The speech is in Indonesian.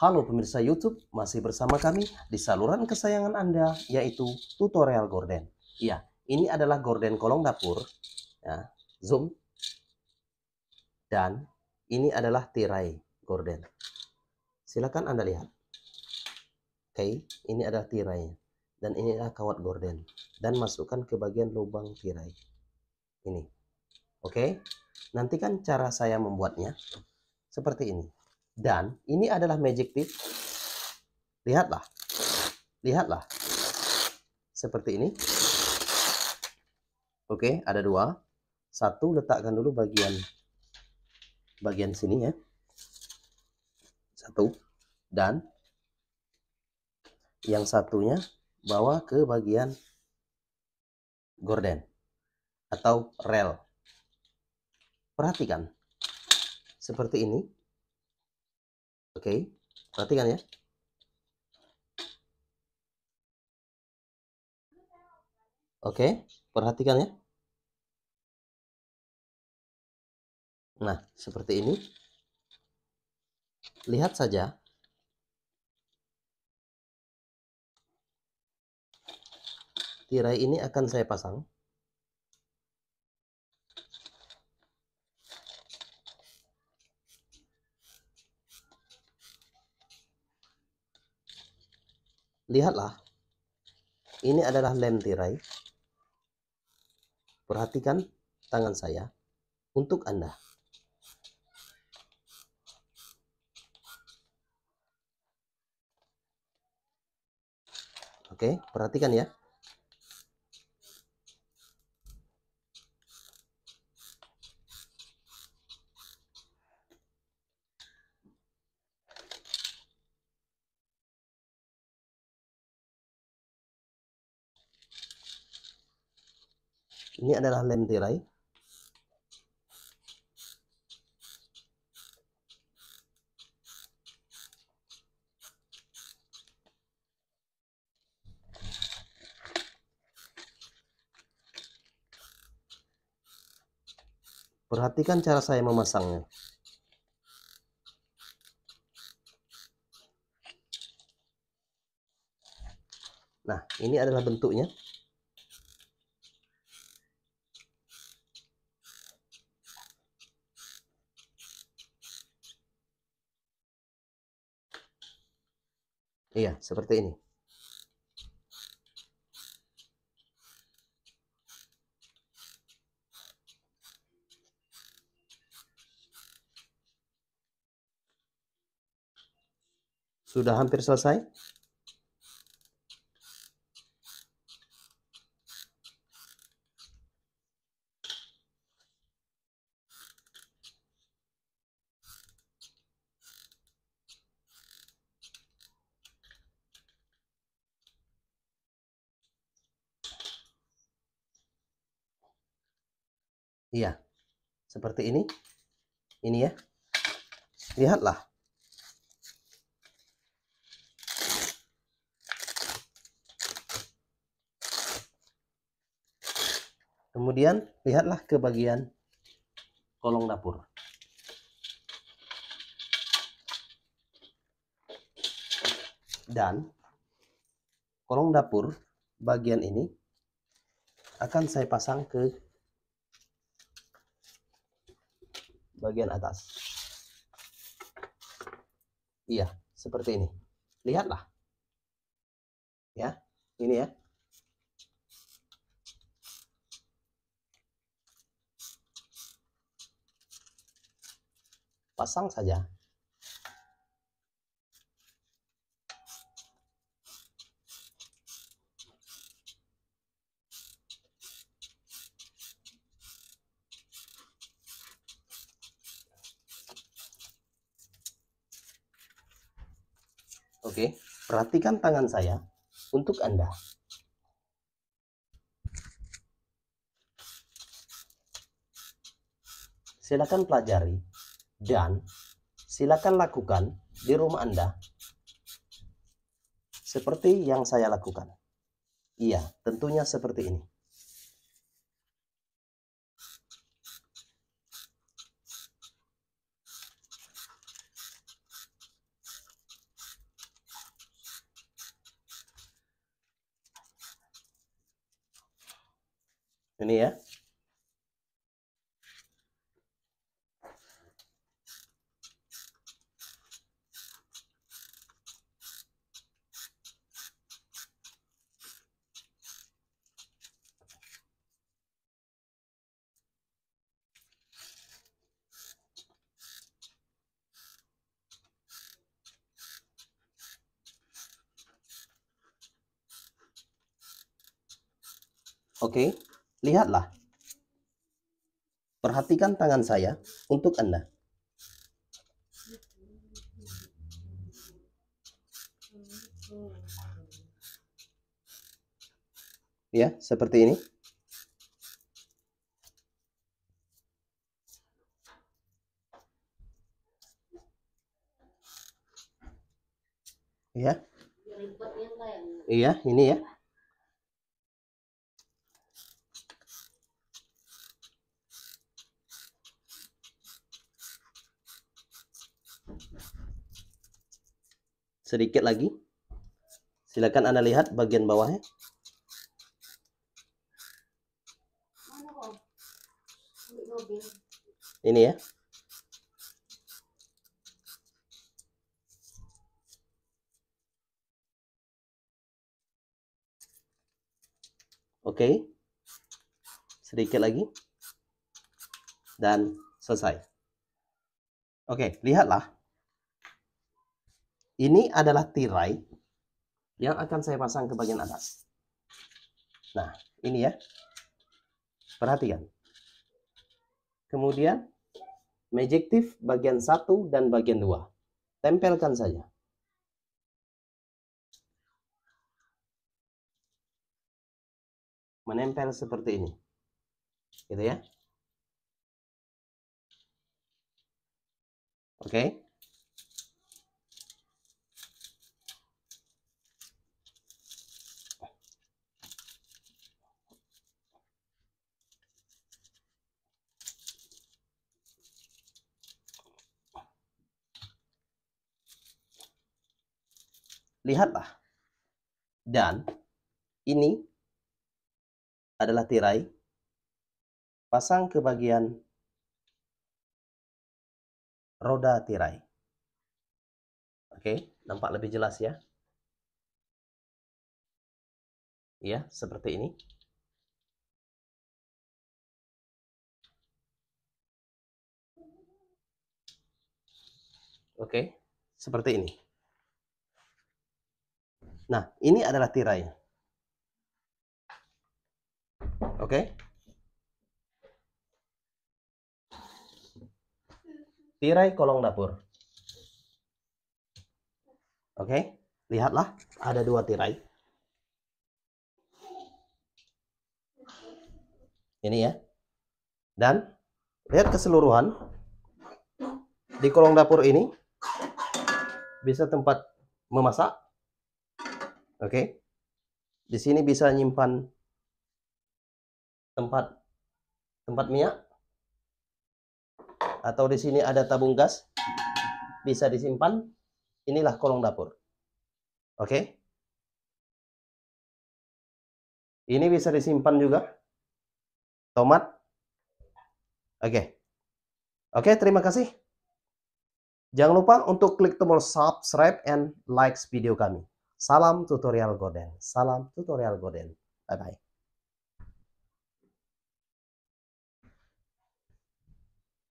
Halo pemirsa YouTube, masih bersama kami di saluran kesayangan Anda, yaitu tutorial gorden. Ya, ini adalah gorden kolong dapur. Ya, zoom. Dan ini adalah tirai gorden. Silakan Anda lihat. Oke, ini adalah tirainya. Dan ini adalah kawat gorden. Dan masukkan ke bagian lubang tirai. Ini. Oke, nantikan cara saya membuatnya seperti ini. Dan ini adalah magic tip. Lihatlah. Lihatlah. Seperti ini. Oke, ada dua. Satu letakkan dulu bagian sini ya. Satu. Dan yang satunya bawa ke bagian gorden atau rel. Perhatikan. Seperti ini. Oke, perhatikan ya. Oke, perhatikan ya. Nah, seperti ini. Lihat saja. Tirai ini akan saya pasang. Lihatlah. Ini adalah lem tirai. Perhatikan tangan saya untuk Anda. Oke, perhatikan ya. Ini adalah lem tirai. Perhatikan cara saya memasangnya. Nah, ini adalah bentuknya. Iya, seperti ini. Sudah hampir selesai. Iya, seperti ini. Ini ya. Lihatlah. Kemudian lihatlah ke bagian kolong dapur. Dan kolong dapur bagian ini akan saya pasang ke bagian atas. Iya, seperti ini. Lihatlah. Ya, ini ya. Pasang saja. Oke, perhatikan tangan saya untuk Anda. Silakan pelajari dan silakan lakukan di rumah Anda seperti yang saya lakukan. Iya, tentunya seperti ini. Ini ya. Oke, lihatlah. Perhatikan tangan saya untuk Anda. Ya, seperti ini. Ya. Iya, ini ya. Sedikit lagi. Silakan Anda lihat bagian bawahnya. Ini ya. Oke. Sedikit lagi. Dan selesai. Oke, lihatlah. Ini adalah tirai yang akan saya pasang ke bagian atas. Nah, ini ya. Perhatikan. Kemudian, Magictive bagian 1 dan bagian 2. Tempelkan saja. Menempel seperti ini. Gitu ya. Oke. Lihatlah. Dan ini adalah tirai. Pasang ke bagian roda tirai. Oke, nampak lebih jelas ya. Ya, seperti ini. Oke, seperti ini. Nah, ini adalah tirai. Oke. Tirai kolong dapur. Oke, lihatlah. Ada 2 tirai. Ini ya. Dan lihat keseluruhan. Di kolong dapur ini bisa tempat memasak. Oke. Di sini bisa nyimpan tempat minyak. Atau di sini ada tabung gas. Bisa disimpan. Inilah kolong dapur. Oke. Ini bisa disimpan juga. Tomat. Oke. Oke, terima kasih. Jangan lupa untuk klik tombol subscribe and like video kami. Salam tutorial Goden. Salam tutorial Goden. Bye-bye.